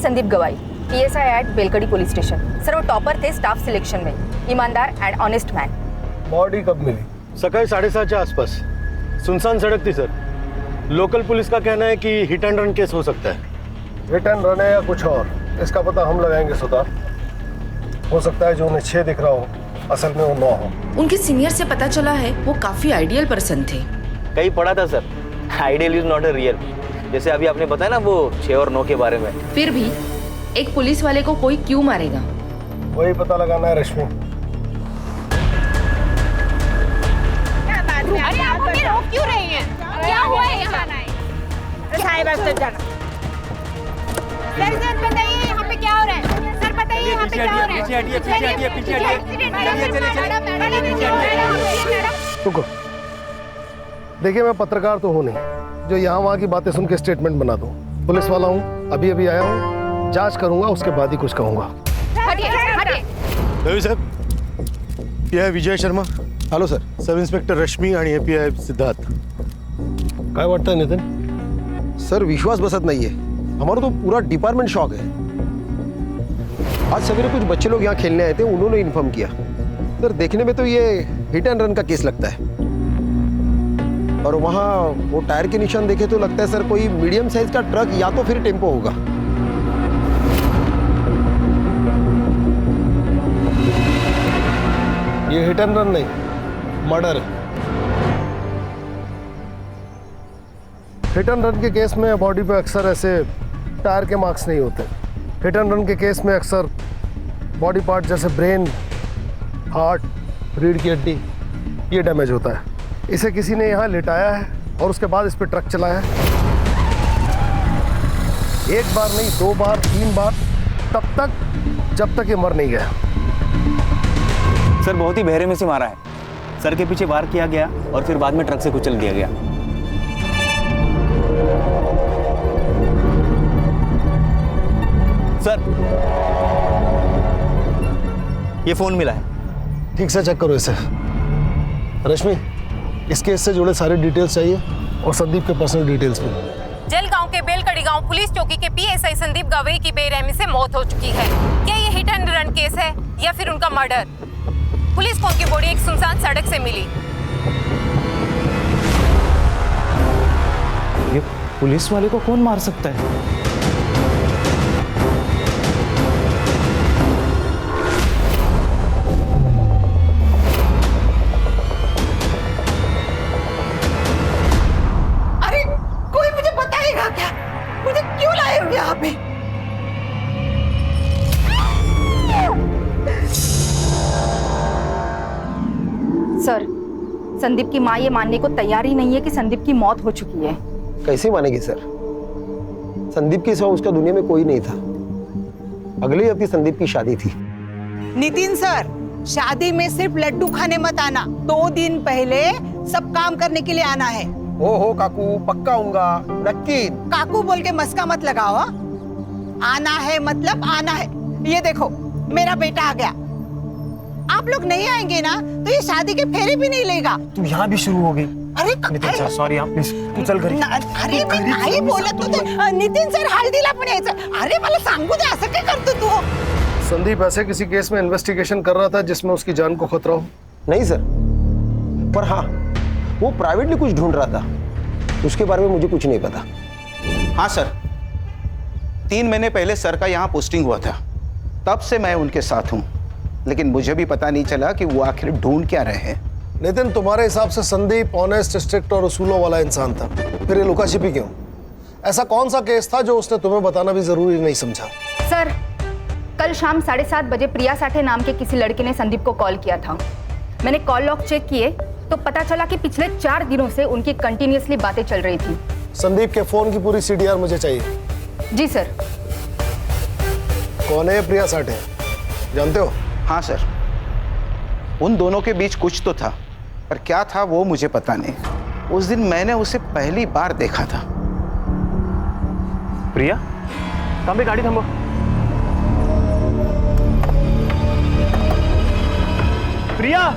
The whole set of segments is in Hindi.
Sandeep Gawai, PSI at Belkadi police station. Sir वो टॉपर थे स्टाफ सिलेक्शन में, ईमानदार एंड ऑनेस्ट मैन। बॉडी कब मिली? सकाळी 7:30 आसपास। सुनसान सड़क थी सर। लोकल पुलिस का कहना है कि हिट एंड रन केस हो सकता है। हिट एंड रन है या कुछ और, इसका पता हम लगाएंगे सुधा। हो सकता है जो उन्हें 6 दिख रहा हो असल में वो 9 हो। उनके सीनियर से पता चला है वो काफी आइडियल पर्सन थे। कहीं पढ़ा था sir, ideal is not a real. जैसे अभी आपने बताया ना वो 6 और 9 के बारे में। फिर भी एक पुलिस वाले को कोई क्यों मारेगा? वही पता लगाना है रश्मि। अरे आप हमें रोक क्यों रही हैं? क्या हुआ है यहाँ? साहिबा सर जाना। सर बताइए यहाँ पे क्या हो रहा है? सर बताइए यहाँ पे क्या हो रहा है? पीछे हटिए, पीछे हटिए, पीछे हटिए। रुको, देखिए मैं पत्रकार तो हूँ नहीं जो यहाँ वहाँ की बातें सुन के स्टेटमेंट बना दूँ। पुलिस वाला हूँ, अभी अभी आया हूँ, जांच करूंगा, उसके बाद ही कुछ कहूँगा। रवि साहब, यह है Vijay Sharma. Hello sir. Sub inspector Rashmi आणि API सिद्धार्थ। काय वाटतंय नितिन? सर विश्वास बसत नाहीये, हमारा तो पूरा डिपार्टमेंट शॉक है। आज सवेरे कुछ बच्चे लोग यहाँ खेलने आए थे, उन्होंने इन्फॉर्म किया। सर देखने में तो ये हिट एंड रन का केस लगता है, और वहाँ वो टायर के निशान देखे तो लगता है सर कोई मीडियम साइज का ट्रक या तो फिर टेम्पो होगा। ये हिट एंड रन नहीं, मर्डर है। हिट एंड रन के केस में बॉडी पे अक्सर ऐसे टायर के मार्क्स नहीं होते। हिट एंड रन के केस में अक्सर बॉडी पार्ट जैसे ब्रेन, हार्ट, रीढ़ की हड्डी ये डैमेज होता है। इसे किसी ने यहाँ लिटाया है और उसके बाद इस पे ट्रक चलाया है। एक बार नहीं, 2 बार, 3 बार, तब तक जब तक ये मर नहीं गया। सर बहुत ही बहरे में से मारा है। सर के पीछे वार किया गया और फिर बाद में ट्रक से कुचल दिया गया। सर ये फोन मिला है। ठीक से चेक करो इसे। रश्मि, इस केस से जुड़े सारे डिटेल्स चाहिए और संदीप के पर्सनल डिटेल्स भी। जलगांव के बेलकड़ी गांव पुलिस चौकी के PSI संदीप गवई की बेरहमी से मौत हो चुकी है। क्या ये हिट एंड रन केस है या फिर उनका मर्डर? पुलिस को उनकी बॉडी एक सुनसान सड़क से मिली। ये पुलिस वाले को कौन मार सकता है? अरे कोई मुझे बताएगा क्या? मुझे क्यों लाए हो यहाँ पे? सर, संदीप की माँ ये मानने को तैयार ही नहीं है कि संदीप की मौत हो चुकी है। कैसे मानेगी सर? संदीप के सिवा उसका दुनिया में कोई नहीं था। अगले हफ्ते संदीप की शादी थी। नितिन सर, शादी में सिर्फ लड्डू खाने मत आना। 2 दिन पहले सब काम करने के लिए आना है। हो काकू, पक्का आऊंगा, नक्की। काकू बोल के मस्का मत लगाओ। आना है मतलब आना है। ये देखो मेरा बेटा आ गया। आप लोग नहीं आएंगे ना तो ये शादी के फेरे भी नहीं लेगा। तू यहाँ भी शुरू हो गई। अरे सॉरी आप प्लीज, तू चल घरी। अरे मी नाही बोलत होते नितीन सर, हळदीला पण यायचं। अरे मला सांगू दे, असं काय करतो तू? संदीप ऐसे किसी केस में इन्वेस्टिगेशन कर रहा था जिसमें उसकी जान को खतरा हो? नहीं सर, पर हाँ वो प्राइवेटली कुछ ढूंढ रहा था, उसके बारे में मुझे कुछ नहीं पता। हाँ सर, 3 महीने पहले सर का यहाँ पोस्टिंग हुआ था, तब से मैं उनके साथ हूँ, लेकिन मुझे भी पता नहीं चला कि वो आखिर ढूंढ क्या रहे हैं। नितिन, तुम्हारे हिसाब से संदीप ऑनेस्ट, स्ट्रिक्ट और उसूलों वाला इंसान था, फिर ये लुका छिपी क्यों? ऐसा कौन सा केस था जो उसने तुम्हें बताना भी जरूरी नहीं समझा? सर, कल शाम 7:30 बजे प्रिया साठे नाम के किसी लड़के ने संदीप को कॉल किया था। मैंने कॉल लॉग चेक किए तो पता चला कि पिछले 4 दिनों से उनकी कंटिन्यूअसली बातें चल रही थी। संदीप के फोन की पूरी CDR मुझे चाहिए। जी सर। कौन है प्रिया साठे, जानते हो? हाँ सर, उन दोनों के बीच कुछ तो था, पर क्या था वो मुझे पता नहीं। उस दिन मैंने उसे पहली बार देखा था। प्रिया, कहाँ पे गाड़ी थमो? प्रिया,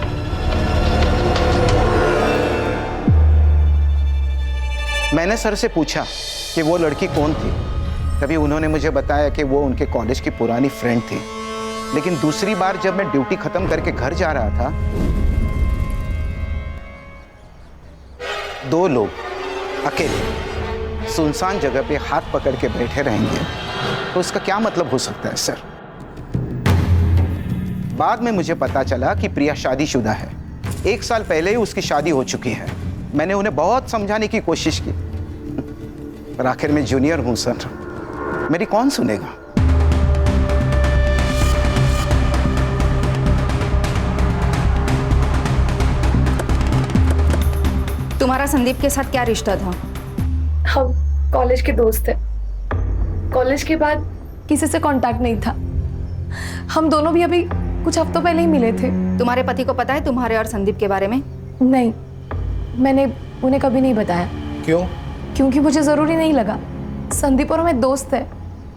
मैंने सर से पूछा कि वो लड़की कौन थी, तभी उन्होंने मुझे बताया कि वो उनके कॉलेज की पुरानी फ्रेंड थी। लेकिन दूसरी बार जब मैं ड्यूटी खत्म करके घर जा रहा था, 2 लोग अकेले सुनसान जगह पे हाथ पकड़ के बैठे रहेंगे, तो इसका क्या मतलब हो सकता है सर? बाद में मुझे पता चला कि प्रिया शादीशुदा है। 1 साल पहले ही उसकी शादी हो चुकी है। मैंने उन्हें बहुत समझाने की कोशिश की, पर आखिर में जूनियर हूं सर, मेरी कौन सुनेगा? तुम्हारा संदीप के साथ क्या रिश्ता था? हम कॉलेज के दोस्त थे। कॉलेज के बाद किसी से कांटेक्ट नहीं था। हम दोनों भी अभी कुछ हफ्तों पहले ही मिले थे। तुम्हारे पति को पता है तुम्हारे और संदीप के बारे में? नहीं, मैंने उन्हें कभी नहीं बताया। क्यों? क्योंकि मुझे जरूरी नहीं लगा। संदीप और मैं दोस्त है,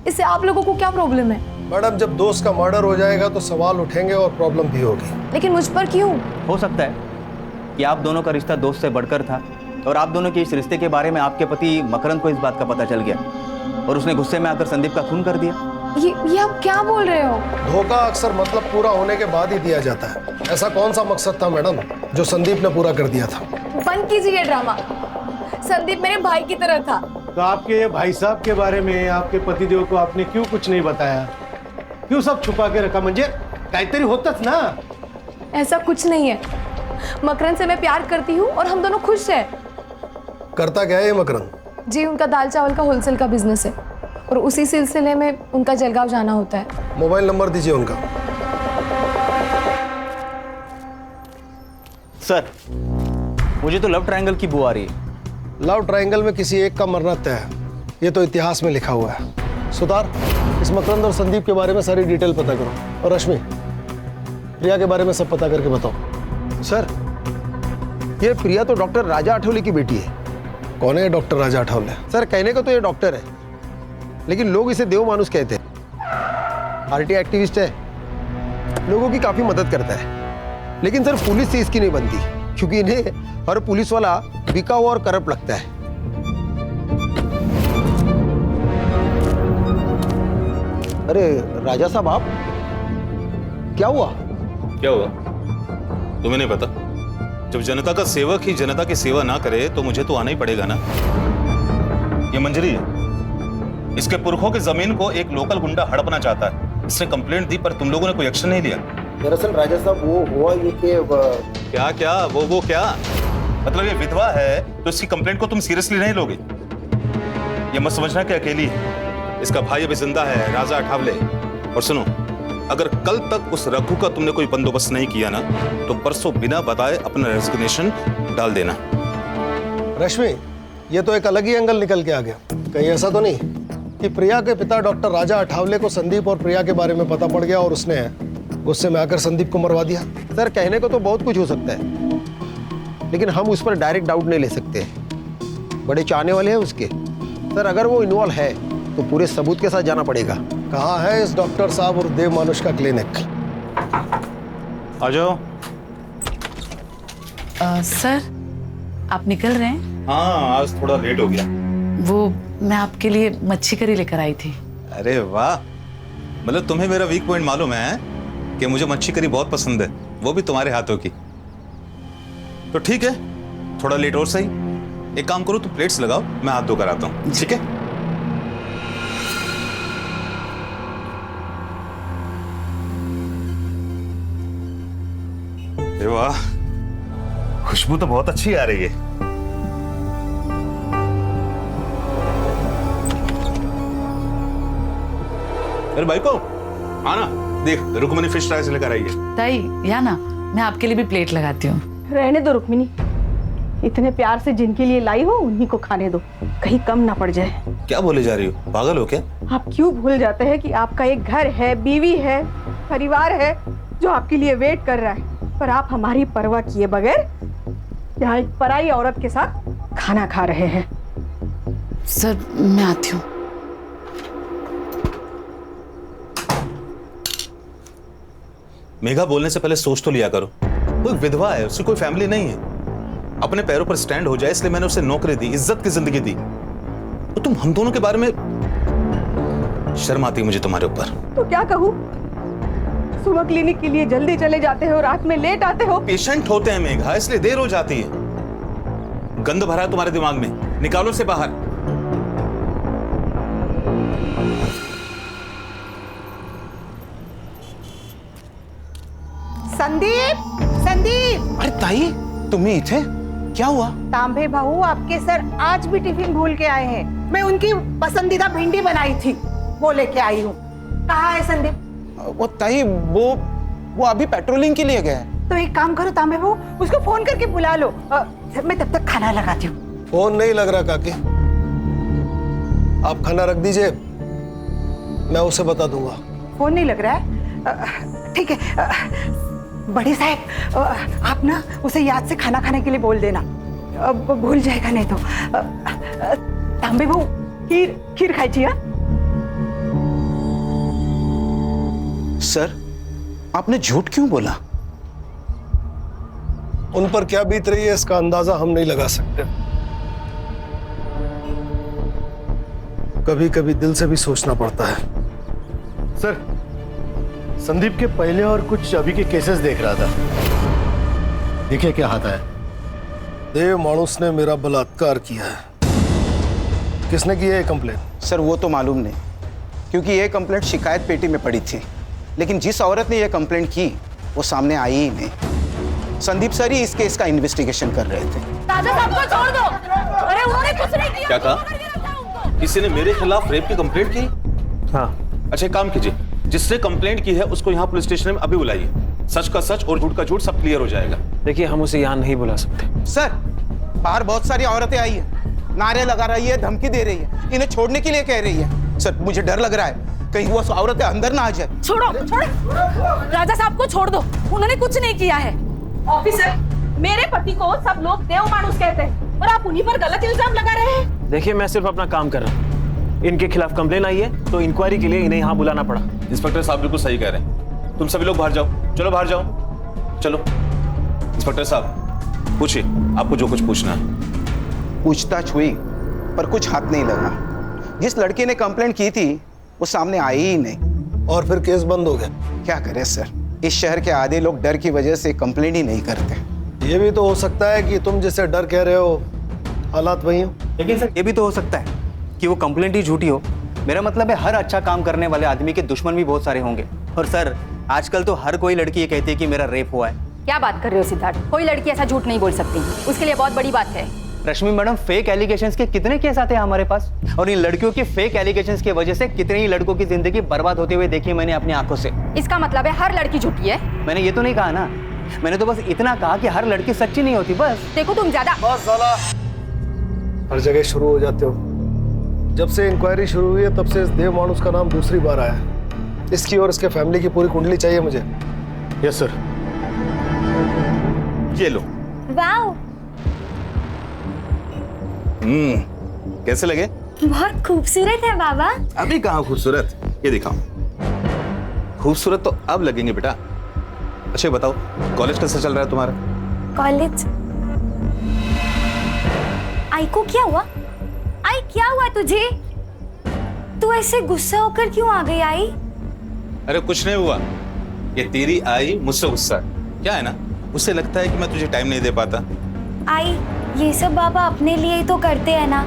इससे आप लोगों को क्या प्रॉब्लम है? मैडम, जब दोस्त का मर्डर हो जाएगा तो सवाल उठेंगे और प्रॉब्लम भी होगी। लेकिन मुझ पर क्यों? हो सकता है कि आप दोनों का रिश्ता दोस्त से बढ़कर था और आप दोनों के इस रिश्ते के बारे में आपके पति मकरंद को इस बात का पता चल गया और उसने गुस्से में आकर संदीप का खून कर दिया। ये आप क्या बोल रहे हो? धोखा अक्सर मतलब पूरा होने के बाद ही दिया जाता है। ऐसा कौन सा मकसद था मैडम जो संदीप ने पूरा कर दिया था? बंद कीजिए ड्रामा। संदीप मेरे भाई की तरह था। तो आपके भाई साहब के बारे में आपके पतिदेव को आपने क्यों कुछ नहीं बताया? क्यों सब छुपा के रखा? म्हणजे काहीतरी होतच ना। ऐसा कुछ नहीं है। मकरंद से मैं प्यार करती हूँ और हम दोनों खुश हैं। करता क्या है ये मकरंद? जी, उनका दाल चावल का होलसेल का बिजनेस है और उसी सिलसिले में उनका जलगांव जाना होता है। मोबाइल नंबर दीजिए उनका। सर, मुझे तो लव ट्रायंगल की बू आ रही है। लव ट्रायंगल में किसी एक का मरना तय है, ये तो इतिहास में लिखा हुआ है। सुतार, इस मकरंद और संदीप के बारे में सारी डिटेल पता करो। और रश्मि, प्रिया के बारे में सब पता करके बताओ। सर, ये प्रिया तो डॉक्टर राजा आठवले की बेटी है। कौन है डॉक्टर राजा आठवले? सर, कहने को तो ये डॉक्टर है, लेकिन लोग इसे देव मानुस कहते हैं। आरटी एक्टिविस्ट है, लोगों की काफी मदद करता है। लेकिन सर, पुलिस से इसकी नहीं बनती, क्योंकि इन्हें हर पुलिस वाला बिका हुआ और करप्ट लगता है। अरे राजा साहब, आप क्या हुआ? क्या हुआ तुम्हें नहीं पता? जब जनता का सेवक ही जनता की सेवा ना करे तो मुझे तो आना ही पड़ेगा ना। ये मंजरी है, इसके पुरखों की जमीन को एक लोकल गुंडा हड़पना चाहता है। इसने कंप्लेंट दी पर तुम लोगों ने कोई एक्शन नहीं लिया। दरअसल राजा साहब, वो हुआ ये कि क्या क्या वो क्या मतलब? ये विधवा है तो इसकी कंप्लेंट को तुम सीरियसली नहीं लोगे? ये मत समझना कि अकेली है, इसका भाई अभी जिंदा है, राजा अठावले। और सुनो, अगर कल तक उस रघु का तुमने कोई बंदोबस्त नहीं किया ना तो परसों बिना बताए अपना रेजिग्नेशन डाल देना। रश्मि, ये तो एक अलग ही एंगल निकल के आ गया। कहीं ऐसा तो नहीं कि प्रिया के पिता डॉक्टर राजा अठावले को संदीप और प्रिया के बारे में पता पड़ गया और उसने गुस्से में आकर संदीप को मरवा दिया? सर, कहने को तो बहुत कुछ हो सकता है, लेकिन हम उस पर डायरेक्ट डाउट नहीं ले सकते। बड़े चाहने वाले हैं उसके। सर, अगर वो इन्वॉल्व है तो पूरे सबूत के साथ जाना पड़ेगा। कहाँ है इस डॉक्टर साहब और देव मानुष का क्लिनिक? आ जाओ। सर, आप निकल रहे हैं? हाँ, आज थोड़ा लेट हो गया। वो मैं आपके लिए मच्छी करी लेकर आई थी। अरे वाह, मतलब तुम्हें मेरा वीक पॉइंट मालूम है कि मुझे मच्छी करी बहुत पसंद है, वो भी तुम्हारे हाथों की। तो ठीक है, थोड़ा लेट और सही। एक काम करो, तुम प्लेट्स लगाओ, मैं हाथ धोकर आता हूँ। ठीक है? अरे वाह, खुशबू तो बहुत अच्छी आ रही है। अरे भाई को आना, देख रुक्मिनी फिश फ्राई से लेकर आई है। ताई, या ना, मैं आपके लिए भी प्लेट लगाती हूँ। रहने दो रुक्मिनी, इतने प्यार से जिनके लिए लाई हो उन्हीं को खाने दो, कहीं कम ना पड़ जाए। क्या बोले जा रही हो, पागल हो क्या? आप क्यों भूल जाते हैं कि आपका एक घर है, बीवी है, परिवार है जो आपके लिए वेट कर रहा है, पर आप हमारी परवाह किए बगैर यहाँ एक पराई औरत के साथ खाना खा रहे हैं। सर, मैं आती हूँ। मेघा, बोलने से पहले सोच तो लिया करो। वो एक विधवा है, उसकी कोई फैमिली नहीं है। अपने पैरों पर स्टैंड हो जाए इसलिए मैंने उसे नौकरी दी, इज्जत की जिंदगी दी। तो तुम हम दोनों के बारे में शर्म आती है मुझे तुम्हारे ऊपर। तो क्या कहूँ? सुबह क्लिनिक के लिए जल्दी चले जाते हो, रात में लेट आते हो। पेशेंट होते हैं मेघा, इसलिए देर हो जाती है। गंद भरा है तुम्हारे दिमाग में, निकालो से बाहर। संदीप, संदीप! अरे ताई, तुम्ही इथे? क्या हुआ? तांबे भाऊ आपके सर आज भी टिफिन भूल के आए हैं। मैं उनकी पसंदीदा भिंडी बनाई थी, वो लेके आई हूँ। कहाँ है संदीप? वो ताई, वो अभी पेट्रोलिंग के लिए गया है। तो एक काम करो तांबे भाऊ, उसको फोन करके बुला लो। मैं तब तक खाना लगाती हूँ। फोन नहीं लग रहा काकी, आप खाना रख दीजिए, मैं उसे बता दूंगा। फोन नहीं लग रहा है? ठीक है बड़े साहब, आप ना उसे याद से खाना खाने के लिए बोल देना, भूल जाएगा नहीं तो। तांबे भाऊ, खीर खाई? सर, आपने झूठ क्यों बोला? उन पर क्या बीत रही है इसका अंदाजा हम नहीं लगा सकते। कभी कभी दिल से भी सोचना पड़ता है। सर, संदीप के पहले और कुछ अभी के केसेस देख रहा था। देखिए क्या हाथ है। देव मानुस ने मेरा बलात्कार किया है। किसने की है कंप्लेन? सर, वो तो मालूम नहीं, क्योंकि ये कंप्लेंट शिकायत पेटी में पड़ी थी। लेकिन जिस औरत ने ये कंप्लेंट की वो सामने आई ही नहीं। संदीप सर ही इस केस का इन्वेस्टिगेशन कर रहे थे। राजा साहब को छोड़ दो। अरे उन्होंने कुछ नहीं किया। क्या कहा? किसी ने मेरे खिलाफ रेप की कंप्लेंट की? हाँ। अच्छा, एक काम कीजिए, जिसने कंप्लेंट की है उसको यहाँ पुलिस स्टेशन में अभी बुलाइए। सच का सच और झूठ का झूठ सब क्लियर हो जाएगा। देखिए, हम उसे यहाँ नहीं बुला सकते। सर, बाहर बहुत सारी औरतें आई है, नारे लगा रही है, धमकी दे रही है, इन्हें छोड़ने के लिए कह रही है। सर, मुझे डर लग रहा है कहीं वो औरतें अंदर ना आ जाए। छोड़ो, छोड़ो। राजा साहब को छोड़ दो, उन्होंने कुछ नहीं किया है। ऑफिसर, मेरे पति को सब लोग देव मानुस कहते हैं और आप उन्हीं पर गलत इल्जाम लगा रहे हैं। देखिए, मैं सिर्फ अपना काम कर रहा हूँ। इनके खिलाफ कंप्लेन आई है तो इंक्वायरी के लिए इन्हें यहाँ बुलाना पड़ा। इंस्पेक्टर साहब बिल्कुल सही कह रहे हैं। तुम सभी लोग बाहर जाओ, चलो बाहर जाओ, चलो। इंस्पेक्टर साहब, पूछिए, आपको जो कुछ पूछना है। पूछताछ हुई पर कुछ हाथ नहीं लगा। जिस लड़की ने कंप्लेंट की थी वो सामने आई ही नहीं। और फिर केस बंद हो गया। क्या करें सर, इस शहर के आधे लोग डर की वजह से कंप्लेंट ही नहीं करते। ये भी तो हो सकता है कि तुम जैसे डर कह रहे हो हालात वही हो। लेकिन सर, ये भी तो हो सकता है कि वो कंप्लेंट ही झूठी हो। मेरा मतलब है हर अच्छा काम करने वाले आदमी के दुश्मन भी बहुत सारे होंगे। और सर, आजकल तो हर कोई लड़की ये कहती है कि मेरा रेप हुआ है। क्या बात कर रहे हो सिद्धार्थ? कोई लड़की ऐसा झूठ नहीं बोल सकती, उसके लिए बहुत बड़ी बात है। रश्मि मैडम, फेक एलिगेशंस के कितने केस आते हैं हमारे पास, और इन लड़कियों के फेक एलिगेशंस की वजह से कितने ही लड़कों की जिंदगी बर्बाद होते हुए देखी मैंने अपनी आंखों से। इसका मतलब है हर लड़की झूठी है? मैंने ये तो नहीं कहा ना, मैंने तो बस इतना कहा कि हर लड़की सच्ची नहीं होती। बस देखो, तुम ज्यादा बस साला हर जगह शुरू हो जाते हो। जब से इंक्वायरी शुरू हुई है तब से इस देव मानुस का नाम दूसरी बार आया है। इसकी और इसके फैमिली की पूरी कुंडली चाहिए मुझे। Yes sir. ये लो। वाओ, कैसे लगे? बहुत खूबसूरत है बाबा। अभी कहाँ खूबसूरत, ये दिखाओ। खूबसूरत तो अब लगेंगे बेटा। अच्छा बताओ, कॉलेज कैसा चल रहा है तुम्हारा? कॉलेज? आई को क्या हुआ? आई, क्या हुआ तुझे? तू ऐसे गुस्सा होकर क्यों आ गई आई? अरे कुछ नहीं हुआ, ये तेरी आई मुझसे गुस्सा है। क्या है ना, उससे लगता है कि मैं तुझे टाइम नहीं दे पाता। आई, ये सब बाबा अपने लिए ही तो करते हैं ना,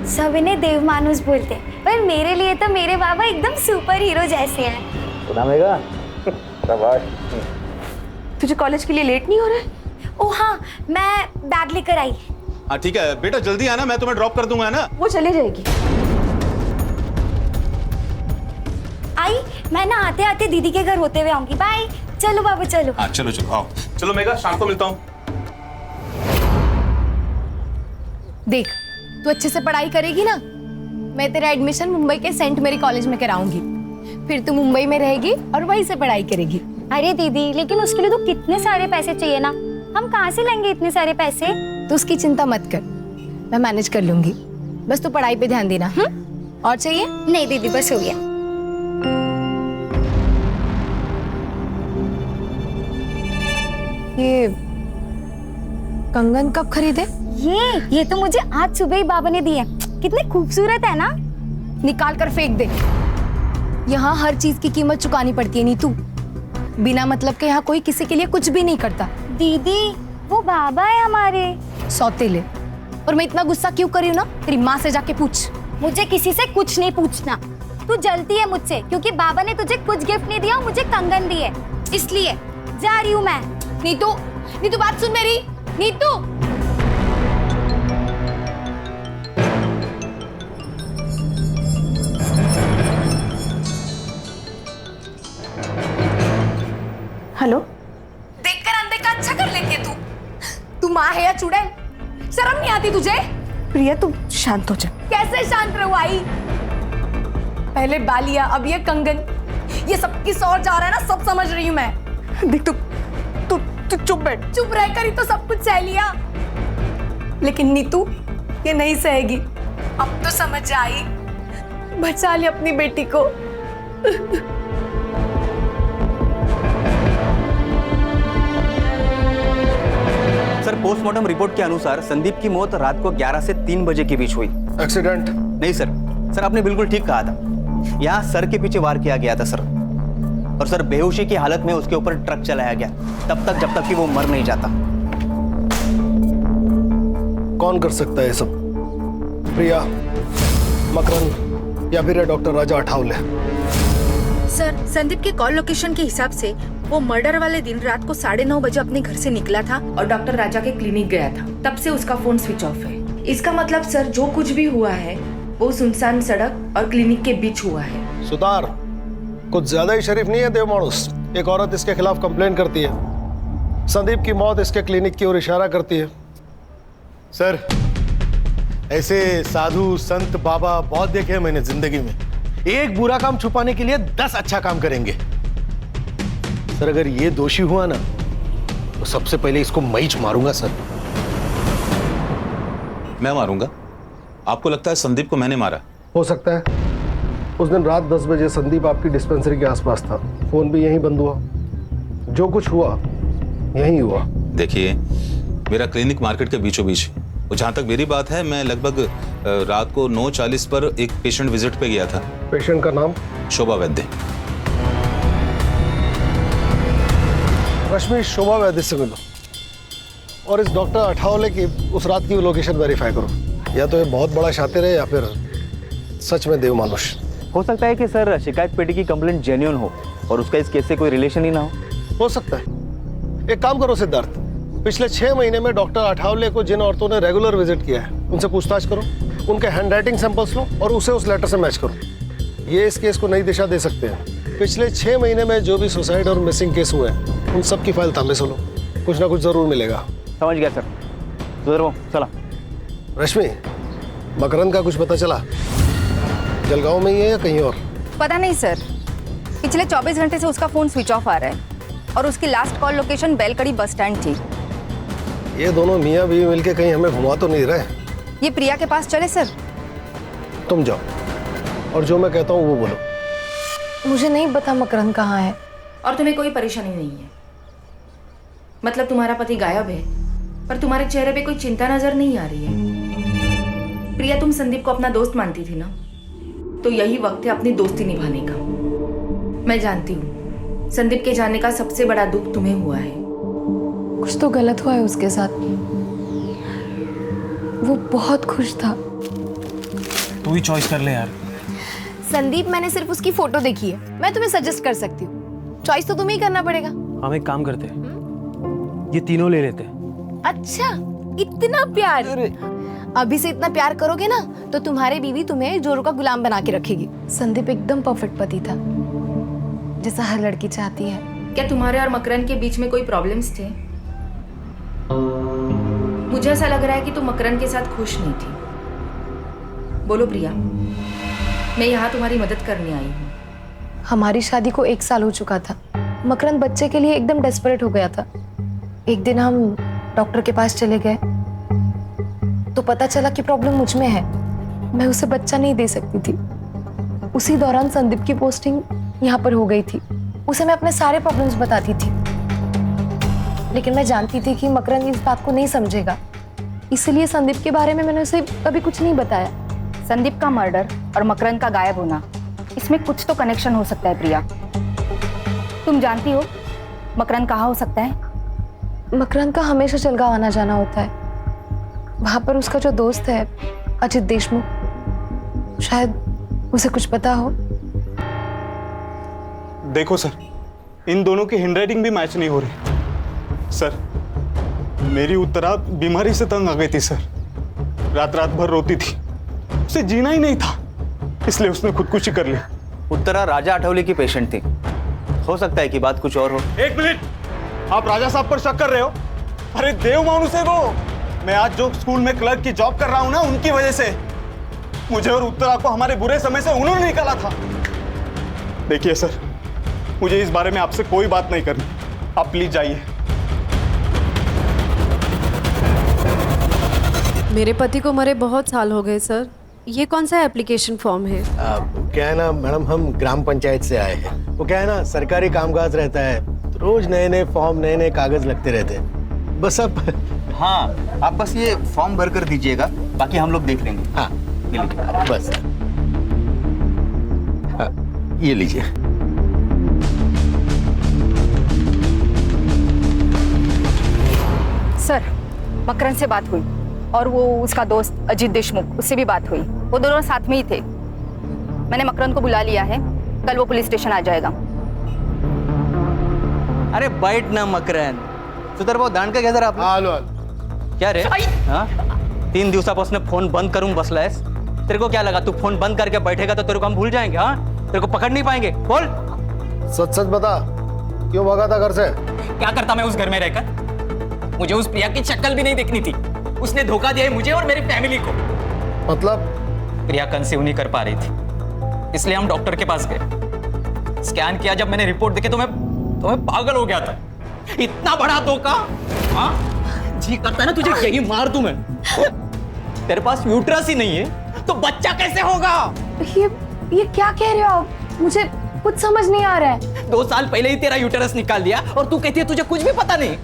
सब इन्हें देव मानुस बोलते हैं, पर मेरे लिए तो मेरे बाबा एकदम सुपर हीरो जैसे हैं। तुझे कॉलेज के लिए लेट नहीं हो रहा है? ओ हाँ, मैं बैग लेकर आई। हाँ ठीक है बेटा, जल्दी आना, मैं तुम्हें ड्रॉप कर दूंगा ना। वो चले जाएगी। आई, मैं ना आते आते दीदी के घर होते हुए आऊंगी। बाय। चलो बाबू, चलो। हाँ चलो चलो, आओ चलो मेघा, शाम को मिलता हूँ। देख, तू अच्छे से पढ़ाई करेगी ना, मैं तेरा एडमिशन मुंबई के सेंट मेरी कॉलेज में कराऊंगी। फिर तू मुंबई में रहेगी और वहीं से पढ़ाई करेगी। अरे दीदी, लेकिन उसके लिए तो कितने सारे पैसे चाहिए ना, हम कहाँ से लेंगे इतने सारे पैसे? तू उसकी चिंता मत कर, मैं मैनेज कर लूंगी। बस तू पढ़ाई पे ध्यान देना। और चाहिए? नहीं दीदी, बस हो गया। ये कंगन कब खरीदे? ये तो मुझे आज सुबह ही बाबा ने दिए। कितने खूबसूरत है ना। निकाल कर फेंक दे। यहाँ हर चीज की कीमत चुकानी पड़ती है नीतू। बिना मतलब के यहाँ कोई किसी के लिए कुछ भी नहीं करता। दीदी वो बाबा है हमारे। सौतेले। और मैं इतना गुस्सा क्यों कर रही हूँ ना, तेरी माँ से जाके पूछ। मुझे किसी से कुछ नहीं पूछना। तू जलती है मुझसे क्योंकि बाबा ने तुझे कुछ गिफ्ट नहीं दिया, मुझे कंगन दिए, इसलिए जा रही हूँ मैं। नीतू, नीतू बात सुन मेरी। नीतू हेलो। देखकर अनदेखा अच्छा कर लेती है तू। तू माँ है या चुड़ैल? शर्म नहीं आती तुझे? प्रिया तू शांत हो जा। कैसे शांत रहूं आई? पहले बालिया, अब ये कंगन, ये सब किस और जा रहा है ना, सब समझ रही हूँ मैं। देख तू तू तू चुप बैठ। चुप रहकर ही तो सब कुछ सह लिया, लेकिन नीतू ये नहीं सहेगी। अब तो समझ आई, बचा ले अपनी बेटी को। सर, पोस्टमार्टम रिपोर्ट के अनुसार संदीप की मौत रात को 11 से 3 बजे के बीच हुई। एक्सीडेंट? नहीं सर, सर आपने बिल्कुल ठीक कहा था। यहाँ सर के पीछे वार किया गया था सर, और सर बेहोशी की हालत में उसके ऊपर ट्रक चलाया गया तब तक जब तक कि वो मर नहीं जाता। कौन कर सकता है ये सब? प्रिया, मकरन या फिर डॉक्टर राजा अठावले? सर, संदीप के कॉल लोकेशन के हिसाब से वो मर्डर वाले दिन रात को 9:30 बजे अपने घर से निकला था और डॉक्टर राजा के क्लिनिक गया था। तब से उसका फोन स्विच ऑफ है। इसका मतलब सर जो कुछ भी हुआ है वो सुनसान सड़क और क्लिनिक के बीच हुआ है। सुतार, कुछ ज्यादा ही शरीफ नहीं है देव मानुस? एक औरत इसके खिलाफ कंप्लेन करती है, संदीप की मौत इसके क्लिनिक की ओर इशारा करती है। सर, ऐसे साधु संत बाबा बहुत देखे हैं मैंने जिंदगी में। एक बुरा काम छुपाने के लिए 10 अच्छा काम करेंगे। सर, अगर ये दोषी हुआ ना तो सबसे पहले इसको मैं ही मारूंगा सर। मैं मारूंगा? आपको लगता है संदीप को मैंने मारा? हो सकता है। उस दिन रात 10 बजे संदीप आपकी डिस्पेंसरी के आसपास था, फोन भी यहीं बंद हुआ। जो कुछ हुआ यहीं हुआ। देखिए, मेरा क्लिनिक मार्केट के बीचों बीच, और जहां तक मेरी बात है, मैं लगभग रात को 9:40 पर एक पेशेंट विजिट पे गया था। पेशेंट का नाम? शोभा वैद्य। रश्मि, शोभा वैद्य से मिलो और इस डॉक्टर अठावले की उस रात की लोकेशन वेरीफाई करो। या तो ये बहुत बड़ा शातिर है या फिर सच में देव मानुष। हो सकता है कि सर शिकायत पेटी की कंप्लेंट जेन्युइन हो और उसका इस केस से कोई रिलेशन ही ना हो सकता है। एक काम करो सिद्धार्थ, पिछले 6 महीने में डॉक्टर अठावले को जिन औरतों ने रेगुलर विजिट किया है उनसे पूछताछ करो, उनके हैंडराइटिंग सैंपल्स लो और उसे उस लेटर से मैच करो। ये इस केस को नई दिशा दे सकते हैं। पिछले 6 महीने में जो भी सुसाइड और मिसिंग केस हुए हैं उन सब की फाइल तांबे से लो, कुछ ना कुछ जरूर मिलेगा। समझ गया सर। सुधरो, चला। रश्मि, मकरंद का कुछ पता चला? जलगांव में ही है या कहीं और? पता नहीं सर, पिछले 24 घंटे से उसका फोन स्विच ऑफ आ रहा है और उसकी last call location बेलकड़ी bus stand थी। ये दोनों मियाँ बीवी मिलके कहीं हमें घुमा तो नहीं रहे? ये प्रिया के पास चले सर? तुम जाओ और जो मैं कहता हूँ वो बोलो। मुझे नहीं पता मकरंद कहाँ है। और तुम्हें कोई परेशानी नहीं है? मतलब तुम्हारा पति गायब है पर तुम्हारे चेहरे पे कोई चिंता नजर नहीं आ रही है। प्रिया, तुम संदीप को अपना दोस्त मानती थी ना, तो यही वक्त है अपनी दोस्ती निभाने का। मैं जानती हूँ संदीप के जाने का सबसे बड़ा दुख तुम्हें हुआ है। कुछ तो गलत हुआ है उसके साथ। वो बहुत खुश था। तू ही चॉइस कर ले यार। संदीप, मैंने सिर्फ उसकी फोटो देखी है, मैं तुम्हें सजेस्ट कर सकती हूँ। चॉइस तो तुम्हें ही करना पड़ेगा। हम एक काम करते हैं, ये तीनों ले लेते हैं। अच्छा, इतना प्यार? अभी से इतना प्यार करोगे ना तो तुम्हारी बीवी तुम्हें जोरों का गुलाम बना के रखेगी। संदीप एकदम परफेक्ट पति था, जैसा हर लड़की चाहती है। क्या तुम्हारे और मकरन के बीच में कोई प्रॉब्लम्स थे? मुझे ऐसा लग रहा है कि तुम मकरन के साथ खुश नहीं थी। बोलो प्रिया, मैं यहाँ तुम्हारी मदद करने आई हूँ। हमारी शादी को 1 साल हो चुका था। मकरन बच्चे के लिए एकदम डेस्परेट हो गया था। एक दिन हम डॉक्टर के पास चले गए तो पता चला कि प्रॉब्लम मुझ में है, मैं उसे बच्चा नहीं दे सकती थी। उसी दौरान संदीप की पोस्टिंग यहाँ पर हो गई थी। उसे मैं अपने सारे प्रॉब्लम्स बताती थी, लेकिन मैं जानती थी कि मकरन इस बात को नहीं समझेगा, इसलिए संदीप के बारे में मैंने उसे कभी कुछ नहीं बताया। संदीप का मर्डर और मकरन का गायब होना इसमें कुछ तो कनेक्शन हो सकता है प्रिया। तुम जानती हो मकरंद कहाँ हो सकता है? मकरंद का हमेशा जलगांव आना जाना होता है। वहां पर उसका जो दोस्त है अजित देशमुख, शायद उसे कुछ पता हो। देखो सर, इन दोनों की हैंडराइटिंग भी मैच नहीं हो रही। सर, मेरी उत्तरा बीमारी से तंग आ गई थी सर। रात रात भर रोती थी, उसे जीना ही नहीं था, इसलिए उसने खुदकुशी कर ली। उत्तरा राजा आठवले की पेशेंट थी, हो सकता है कि बात कुछ और हो। एक मिनट, आप राजा साहब पर शक कर रहे हो? अरे देव मानुस है वो। मैं आज जो स्कूल में क्लर्क की जॉब कर रहा हूं ना, उनकी वजह से मुझे और उत्तरा को हमारे बुरे समय से उन्होंने निकाला था। देखिए सर, मुझे इस बारे में आपसे कोई बात नहीं करनी, आप प्लीज जाइए। मेरे पति को मरे बहुत साल हो गए सर। ये कौन सा एप्लीकेशन फॉर्म है? क्या है ना मैडम, हम ग्राम पंचायत से आए हैं। वो क्या है ना, सरकारी कामकाज रहता है, तो रोज नए नए फॉर्म, नए नए कागज लगते रहते हैं। बस अब हाँ, आप बस ये फॉर्म भर कर दीजिएगा, बाकी हम लोग देख लेंगे। हाँ ये लीजिए, बस हाँ, ये लीजिए। सर, मकरंद से बात हुई और वो उसका दोस्त अजित देशमुख, उससे भी बात हुई। वो दोनों साथ में ही थे। मैंने मकरंद को बुला लिया है, कल वो पुलिस स्टेशन आ जाएगा। अरे बैठ ना मकरंद, सुधर भाऊ दांड का घ्या जरा आपलं. आलो क्या रे हाँ 3 दिवसापासून फोन बंद करूं बसलायस. तेरे को क्या लगा तू फोन बंद करके बैठेगा तो तेरे को हम भूल जाएंगे? हाँ तेरे को पकड़ नहीं पाएंगे. बोल सच सच बता, क्यों भागा था घर से? क्या करता मैं उस घर में रहकर? मुझे उस प्रिया की शक्ल भी नहीं देखनी थी. उसने धोखा दिया है मुझे और मेरी फैमिली को. मतलब? प्रिया कंसीव नहीं कर पा रही थी, इसलिए हम डॉक्टर के पास गए. स्कैन किया, जब मैंने रिपोर्ट देखी तो मैं पागल हो गया था. इतना बड़ा धोखा. हाँ जी करता है ना तुझे यही मार दूं मैं. तेरे पास यूट्रस ही नहीं है तो बच्चा कैसे होगा? ये क्या कह रहे हो आप? मुझे कुछ समझ नहीं आ रहा है. 2 साल पहले ही तेरा यूटेरस निकाल दिया और तू कहती है तुझे कुछ भी पता नहीं.